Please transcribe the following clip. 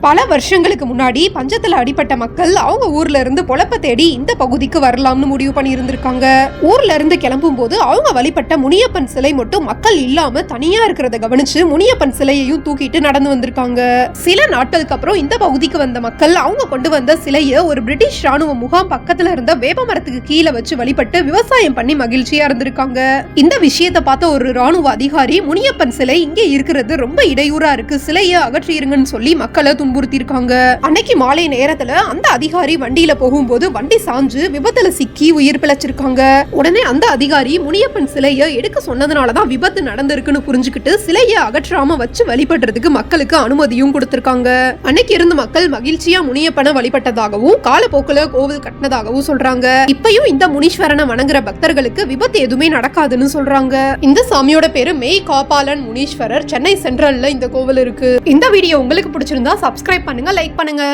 பல வருஷங்களுக்கு முன்னாடி பஞ்சத்துல அடிப்பட்ட மக்கள் அவங்க ஊர்ல இருந்து பொழப்ப தேடி இந்த பகுதிக்கு வரலாம்னு முடிவு பண்ணி இருந்திருக்காங்க. ஊர்ல இருந்து கிளம்பும் போது அவங்க வழிபட்ட முனியப்பன் சிலை மட்டும் மக்கள் இல்லாம தனியா இருக்கிறத கவனிச்சு முனியப்பன் சிலையையும் தூக்கிட்டு நடந்து வந்திருக்காங்க. சில நாட்களுக்கு அப்புறம் இந்த பகுதிக்கு வந்த மக்கள் அவங்க கொண்டு வந்த சிலைய ஒரு பிரிட்டிஷ் ராணுவ முகாம் பக்கத்துல இருந்த வேப்ப மரத்துக்கு கீழே வச்சு வழிபட்டு விவசாயம் பண்ணி மகிழ்ச்சியா இருந்திருக்காங்க. இந்த விஷயத்தை பார்த்த ஒரு ராணுவ அதிகாரி முனியப்பன் சிலை இங்கே இருக்கிறது ரொம்ப இடையூறா இருக்கு, சிலையை அகற்றிருங்கன்னு சொல்லி மக்களை துன்புறுத்திருக்காங்க. அன்னைக்கு மாலை நேரத்துல அந்த அதிகாரி வண்டியில போகும்போது வண்டி சாஞ்சு விபத்துல சிக்கி உயிர் பிழைச்சிருக்காங்க. உடனே அந்த அதிகாரி முனியப்பன் சிலையை எடுக்க சொன்னதுனாலதான் விபத்து நடந்திருக்குன்னு புரிஞ்சுக்கிட்டு சிலையை அகற்றாம வச்சு வழிபடுறதுக்கு மக்களுக்கு அனுமதியும் கொடுத்திருக்காங்க. அன்னைக்கு இருந்து மக்கள் மகிழ்ச்சியா முனியப்பனை வழிபட்டதாகவும் காலப்போக்குல கோவில் கட்டினதாகவும் சொல்றாங்க. இப்பயும் இந்த முனீஸ்வரனை வணங்குற பக்தர்களுக்கு விபத்து எதுவுமே நடக்காதுன்னு சொல்றாங்க. இந்த சாமியோட பேரு மெய் காபாலன் முனீஸ்வரர். சென்னை சென்ட்ரல்ல இந்த கோவில் இருக்கு. இந்த வீடியோ உங்களுக்கு பிடிச்சிருந்தா சப்ஸ்கிரைப் பண்ணுங்க, லைக் பண்ணுங்க.